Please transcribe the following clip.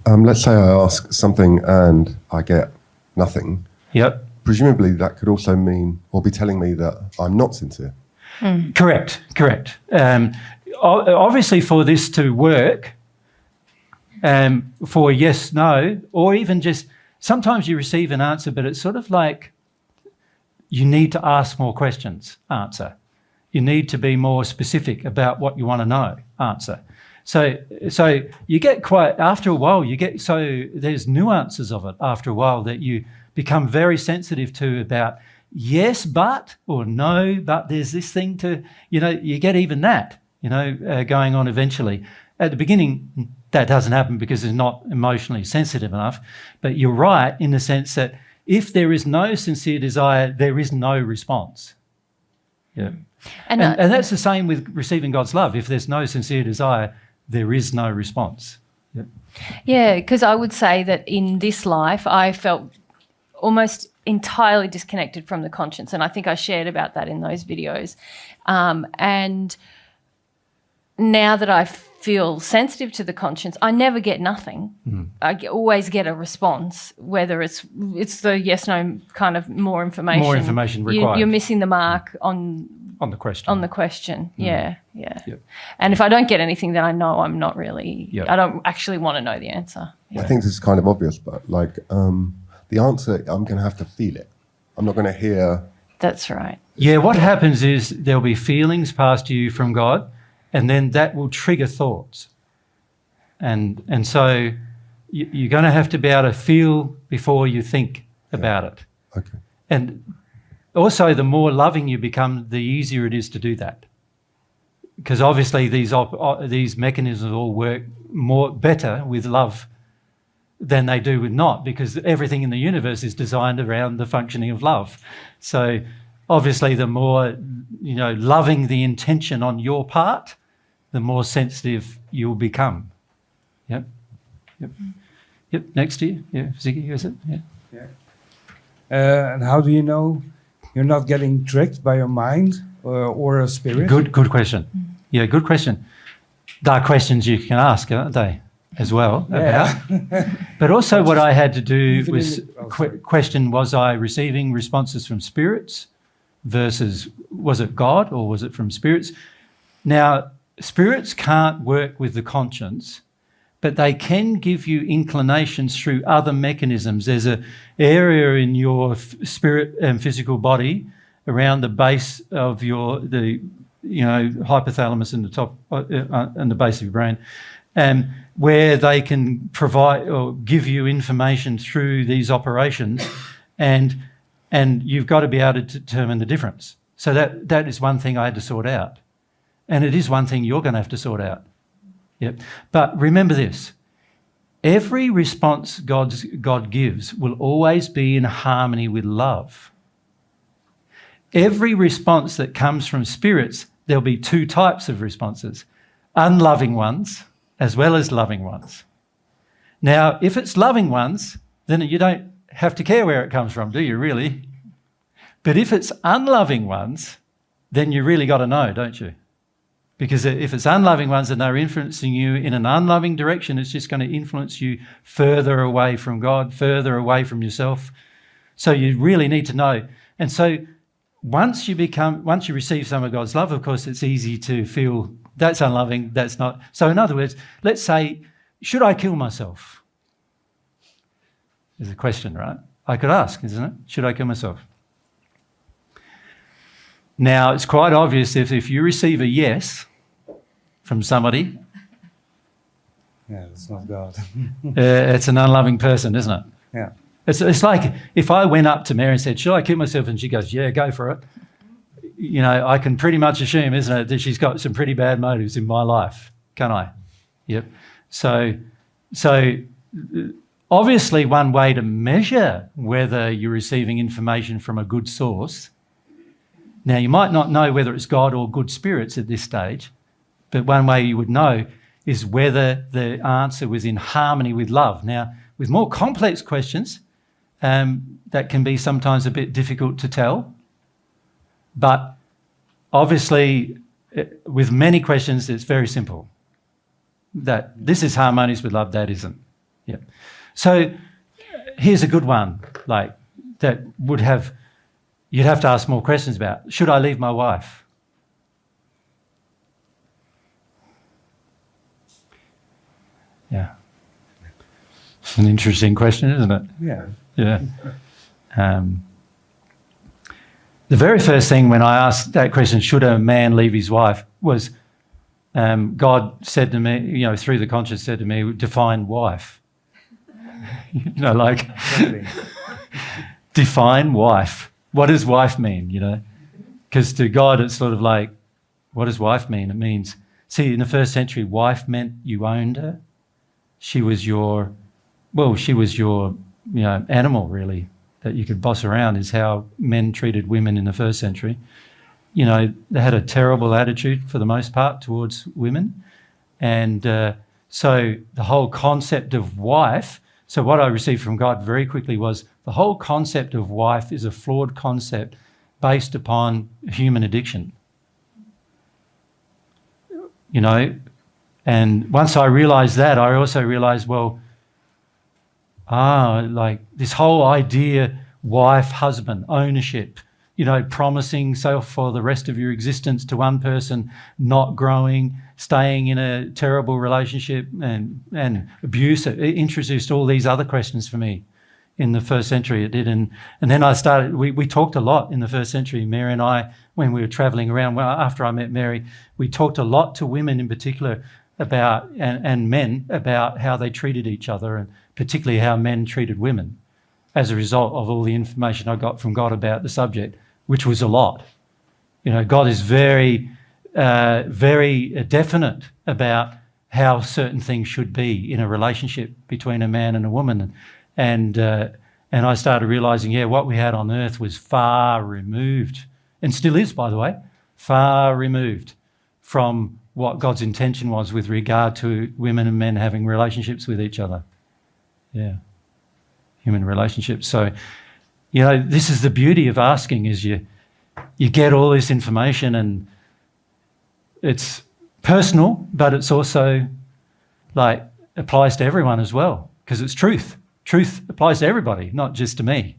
Let's say I ask something and I get nothing. Yep. Presumably that could also mean, or be telling me that I'm not sincere. Correct. Obviously, for this to work, for yes, no, or even just sometimes you receive an answer, but it's sort of like you need to ask more questions, answer. You need to be more specific about what you want to know, answer. So you get quite, after a while, there's nuances of it after a while that you become very sensitive to about yes, but, or no, but there's this thing to, you get even that, going on eventually. At the beginning, that doesn't happen because it's not emotionally sensitive enough. But you're right in the sense that if there is no sincere desire, there is no response. Yeah. And that's the same with receiving God's love. If there's no sincere desire, there is no response. Yeah, because I would say that in this life, I felt almost entirely disconnected from the conscience. And I think I shared about that in those videos. And now that I feel sensitive to the conscience, I never get nothing. I always get a response, whether it's the yes, no kind of more information. More information required. You're missing the mark on the question. On the question, yeah. Yep. And if I don't get anything, then I know I'm not really, I don't actually want to know the answer. I think this is kind of obvious, but like the answer, I'm going to have to feel it. I'm not going to hear. That's right. Yeah, what happens is there'll be feelings passed to you from God, and then that will trigger thoughts. And so you're going to have to be able to feel before you think about it. Okay. And also, the more loving you become, the easier it is to do that. Because obviously these mechanisms all work better with love than they do with not, because everything in the universe is designed around the functioning of love. So obviously the more, loving the intention on your part, the more sensitive you'll become. Yep. Next to you. Yeah, Ziggy, is it? Yeah. And how do you know you're not getting tricked by your mind or a spirit? Good question. Yeah, good question. There are questions you can ask, aren't they, as well? Yeah. About. But also what I had to do was question, was I receiving responses from spirits versus was it God or was it from spirits? Now, spirits can't work with the conscience, but they can give you inclinations through other mechanisms. There's an area in your spirit and physical body around the base of the hypothalamus in the top and the base of your brain, where they can provide or give you information through these operations, and you've got to be able to determine the difference. So that is one thing I had to sort out, and it is one thing you're going to have to sort out. Yep. But remember this, every response God gives will always be in harmony with love. Every response that comes from spirits, there'll be two types of responses, unloving ones as well as loving ones. Now, if it's loving ones, then you don't have to care where it comes from, do you really? But if it's unloving ones, then you really got to know, don't you? Because if it's unloving ones and they're influencing you in an unloving direction, it's just going to influence you further away from God, further away from yourself. So you really need to know. And so once you receive some of God's love, of course, it's easy to feel that's unloving, that's not. So in other words, let's say, should I kill myself? Is a question, right? I could ask, isn't it? Should I kill myself? Now, it's quite obvious if you receive a yes from somebody, yeah, it's not God. It's an unloving person, isn't it? Yeah. It's like if I went up to Mary and said, should I kill myself? And she goes, yeah, go for it. I can pretty much assume, isn't it, that she's got some pretty bad motives in my life, can't I? Yep. So obviously one way to measure whether you're receiving information from a good source. Now, you might not know whether it's God or good spirits at this stage, but one way you would know is whether the answer was in harmony with love. Now, with more complex questions, that can be sometimes a bit difficult to tell. But obviously, with many questions, it's very simple. That this is harmonious with love, that isn't. Yeah. So here's a good one, like that would have, you'd have to ask more questions about. Should I leave my wife? Yeah. It's an interesting question, isn't it? Yeah. Yeah. The very first thing when I asked that question, should a man leave his wife, was God said to me, through the conscience said to me, define wife. Exactly. Define wife. What does wife mean, Because to God it's sort of like, what does wife mean? It means, see, in the first century, wife meant you owned her. She was your animal, really, that you could boss around, is how men treated women in the first century. They had a terrible attitude for the most part towards women. And so the whole concept of wife, so what I received from God very quickly was the whole concept of wife is a flawed concept based upon human addiction. And once I realised that, I also realised, like this whole idea, wife, husband, ownership, promising self for the rest of your existence to one person, not growing, staying in a terrible relationship and abuse. It introduced all these other questions for me in the first century. It did. And then I started, we talked a lot in the first century, Mary and I, when we were travelling around. Well, after I met Mary, we talked a lot to women in particular about, and men, about how they treated each other, and particularly how men treated women as a result of all the information I got from God about the subject, which was a lot. God is very, very definite about how certain things should be in a relationship between a man and a woman. And I started realising, what we had on earth was far removed, and still is, by the way, far removed from what God's intention was with regard to women and men having relationships with each other. Yeah, human relationships. So, this is the beauty of asking, is you get all this information, and it's personal, but it's also applies to everyone as well, because it's truth. Truth applies to everybody, not just to me.